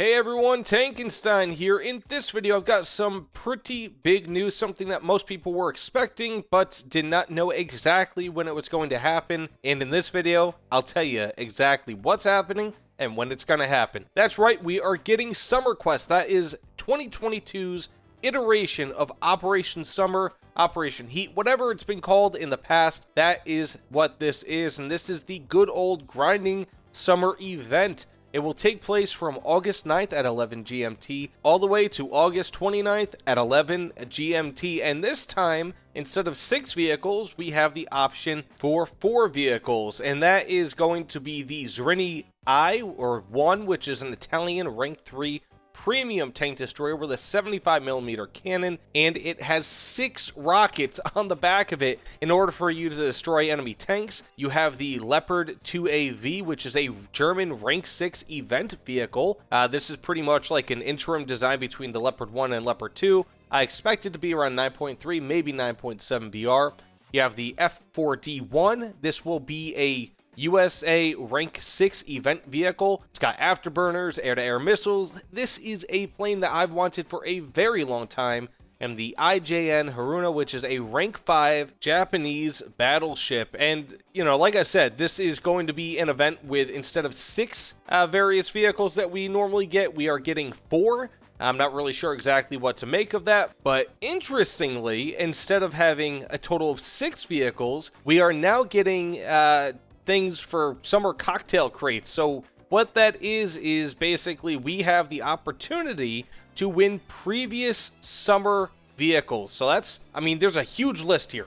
Hey everyone, Tankenstein here. In this video, I've got some pretty big news, something that most people were expecting, but did not know exactly when it was going to happen. And in this video, I'll tell you exactly what's happening and when it's going to happen. That's right, we are getting Summer Quest. That is 2022's iteration of Operation Summer, Operation Heat, whatever it's been called in the past. That is what this is, and this is the good old grinding summer event. It will take place from August 9th at 11 GMT all the way to August 29th at 11 GMT. And this time, instead of 6 vehicles, we have the option for 4 vehicles. And that is going to be the Zrini I, which is an Italian rank 3 premium tank destroyer with a 75mm cannon, and it has 6 rockets on the back of it in order for you to destroy enemy tanks. You have the Leopard 2AV, which is a German rank 6 event vehicle. This is pretty much like an interim design between the Leopard 1 and Leopard 2. I expect it to be around 9.3, maybe 9.7 BR. You have the F4D1. This will be a USA rank 6 event vehicle. It's got afterburners, air-to-air missiles. This is a plane that I've wanted for a very long time. And the IJN Haruna, which is a rank 5 Japanese battleship. And, you know, like I said, this is going to be an event with, instead of 6 various vehicles that we normally get, we are getting 4. I'm not really sure exactly what to make of that, but interestingly, instead of having a total of 6 vehicles, we are now getting things for summer cocktail crates. So what that is basically we have the opportunity to win previous summer vehicles. So that's, I mean, there's a huge list here.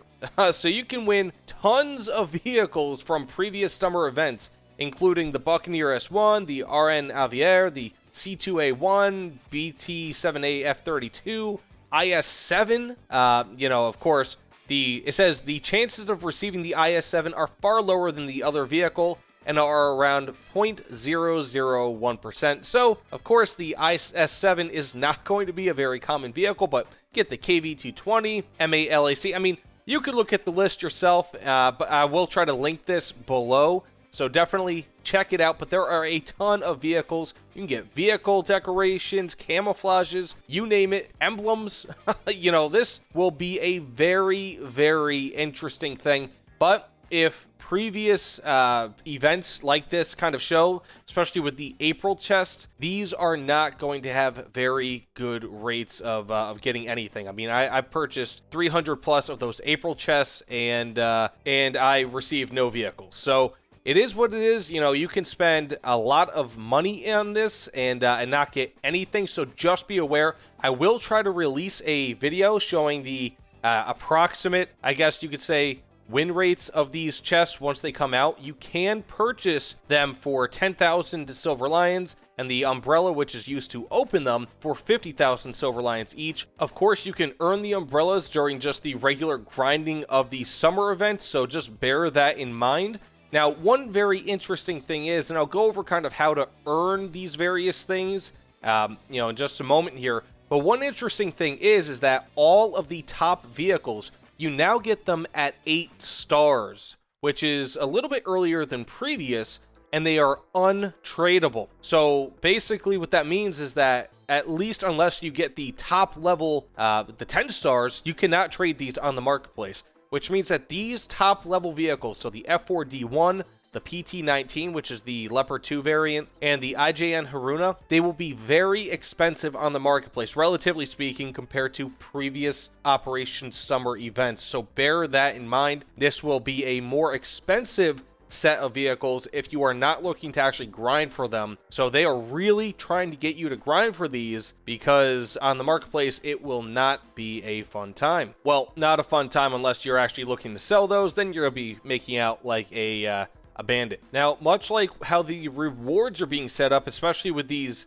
So you can win tons of vehicles from previous summer events, including the Buccaneer S1, the RN Aviaire, the C2A1, BT7A F32, IS7, you know, of course, it says the chances of receiving the IS-7 are far lower than the other vehicle and are around 0.001%. So, of course, the IS-7 is not going to be a very common vehicle, but get the KV-220, MALAC. I mean, you could look at the list yourself, but I will try to link this below. So definitely check it out, but there are a ton of vehicles. You can get vehicle decorations, camouflages, you name it, emblems. You know, this will be a very, very interesting thing. But if previous events like this kind of show, especially with the April chests, these are not going to have very good rates of getting anything. I mean, I purchased 300 plus of those April chests, and I received no vehicles. So it is what it is. You know, you can spend a lot of money on this and not get anything, so just be aware. I will try to release a video showing the approximate, I guess you could say, win rates of these chests once they come out. You can purchase them for 10,000 Silver Lions, and the umbrella, which is used to open them, for 50,000 Silver Lions each. Of course, you can earn the umbrellas during just the regular grinding of the summer event, so just bear that in mind. Now, one very interesting thing is, and I'll go over kind of how to earn these various things, you know, in just a moment here. But one interesting thing is that all of the top vehicles, you now get them at 8 stars, which is a little bit earlier than previous, and they are untradeable. So basically what that means is that at least unless you get the top level, the 10 stars, you cannot trade these on the marketplace. Which means that these top level vehicles, so the F4D1, the PT19, which is the Leopard 2 variant, and the IJN Haruna, they will be very expensive on the marketplace, relatively speaking, compared to previous Operation Summer events. So bear that in mind. This will be a more expensive set of vehicles if you are not looking to actually grind for them. So they are really trying to get you to grind for these, because on the marketplace it will not be a fun time. Well, not a fun time unless you're actually looking to sell those. Then you're gonna be making out like a bandit. Now, much like how the rewards are being set up, especially with these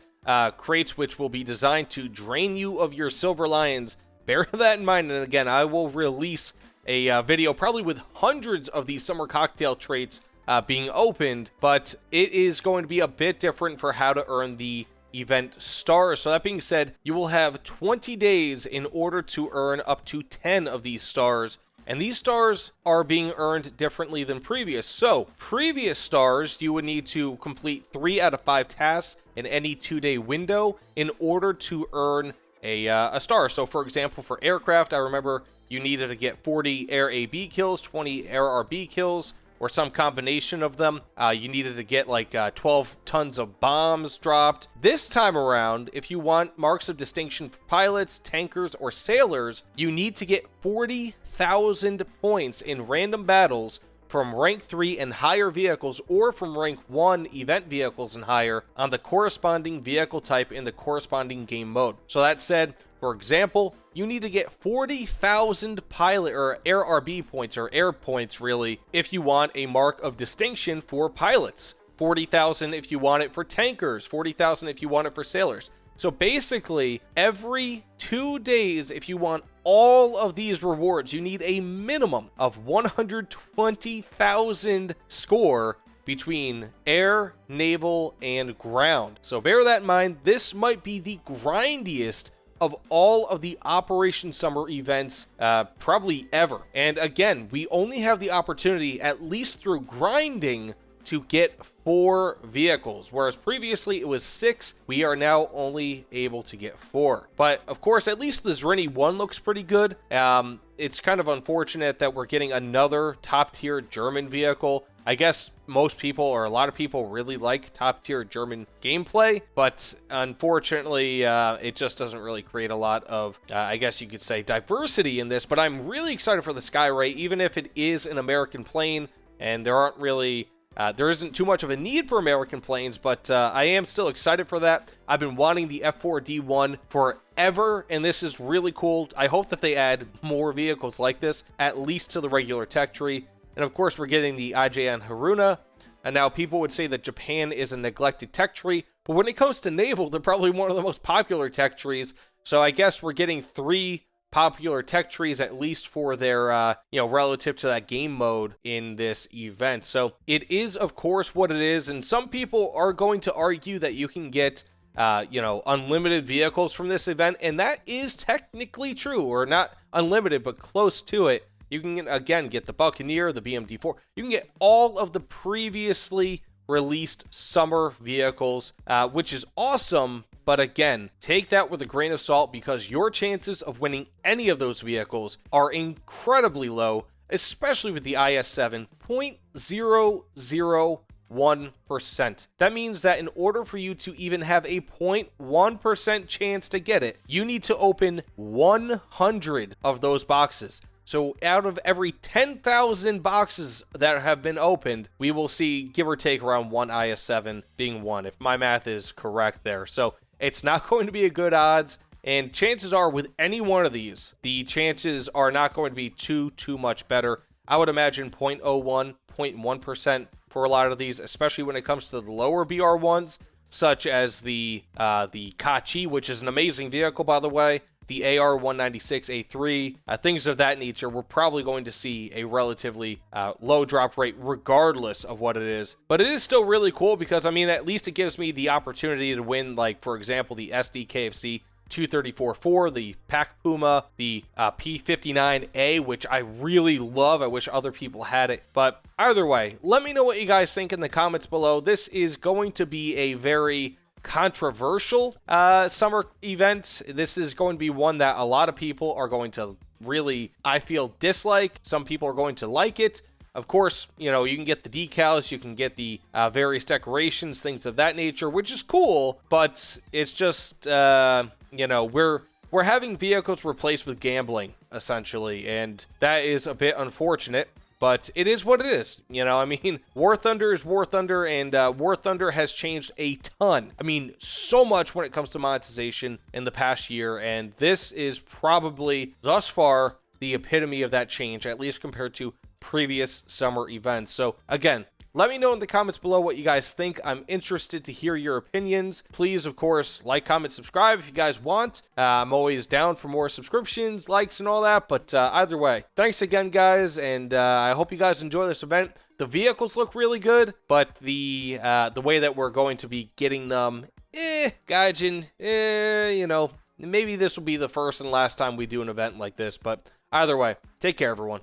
crates, which will be designed to drain you of your Silver Lions, bear that in mind. And again, I will release a video probably with hundreds of these summer cocktail traits being opened, but it is going to be a bit different for how to earn the event stars. So that being said, you will have 20 days in order to earn up to 10 of these stars, And these stars are being earned differently than previous. So, previous stars, you would need to complete 3 out of 5 tasks in any 2-day window in order to earn a star. So, for example, for aircraft, I remember you needed to get 40 air AB kills, 20 air RB kills, or some combination of them. You needed to get like 12 tons of bombs dropped. This time around, if you want marks of distinction for pilots, tankers, or sailors, you need to get 40,000 points in random battles from rank 3 and higher vehicles, or from rank 1 event vehicles and higher on the corresponding vehicle type in the corresponding game mode. So that said, for example, you need to get 40,000 pilot or air RB points, or air points really, if you want a mark of distinction for pilots. 40,000 if you want it for tankers, 40,000 if you want it for sailors. So basically, every 2 days, if you want all of these rewards, you need a minimum of 120,000 score between air, naval, and ground. So bear that in mind. This might be the grindiest of all of the Operation Summer events probably ever. And again, we only have the opportunity, at least through grinding, to get 4 vehicles, whereas previously it was 6. We are now only able to get 4. But of course, at least the Zrini 1 looks pretty good. It's kind of unfortunate that we're getting another top tier German vehicle. I guess most people, or a lot of people, really like top tier German gameplay, but unfortunately it just doesn't really create a lot of I guess you could say diversity in this. But I'm really excited for the Skyray, even if it is an American plane and there aren't really there isn't too much of a need for American planes, but I am still excited for that. I've been wanting the F4D1 forever, and this is really cool. I hope that they add more vehicles like this, at least to the regular tech tree. And of course, we're getting the IJN Haruna. And now people would say that Japan is a neglected tech tree, but when it comes to naval, they're probably one of the most popular tech trees. So I guess we're getting 3 popular tech trees, at least for their, relative to that game mode in this event. So it is, of course, what it is. And some people are going to argue that you can get, unlimited vehicles from this event. And that is technically true, or not unlimited, but close to it. You can, again, get the Buccaneer, the BMD4. You can get all of the previously released summer vehicles, which is awesome. But again, take that with a grain of salt, because your chances of winning any of those vehicles are incredibly low, especially with the IS-7, 0.001%. That means that in order for you to even have a 0.1% chance to get it, you need to open 100 of those boxes. So out of every 10,000 boxes that have been opened, we will see, give or take, around 1 IS-7 being won, if my math is correct there. So it's not going to be a good odds, and chances are with any one of these, the chances are not going to be too much better. I would imagine 0.01, 0.1% for a lot of these, especially when it comes to the lower BR ones, such as the Kachi, which is an amazing vehicle, by the way, the AR-196A3, things of that nature. We're probably going to see a relatively low drop rate regardless of what it is. But it is still really cool because, I mean, at least it gives me the opportunity to win, like, for example, the SDKFC 234-4, the Pac Puma, the P59A, which I really love. I wish other people had it. But either way, let me know what you guys think in the comments below. This is going to be a very controversial summer event. This is going to be one that a lot of people are going to really, I feel, dislike. Some people are going to like it. Of course, you can get the decals, you can get the various decorations, things of that nature, which is cool, but it's just, we're having vehicles replaced with gambling, essentially, and that is a bit unfortunate. But it is what it is. War Thunder is War Thunder, and War Thunder has changed a ton. So much when it comes to monetization in the past year, and this is probably, thus far, the epitome of that change, at least compared to previous summer events. So, again, let me know in the comments below what you guys think. I'm interested to hear your opinions. Please, of course, like, comment, subscribe if you guys want. I'm always down for more subscriptions, likes, and all that. But either way, thanks again, guys, and I hope you guys enjoy this event. The vehicles look really good, but the way that we're going to be getting them, Gaijin, maybe this will be the first and last time we do an event like this. But either way, take care, everyone.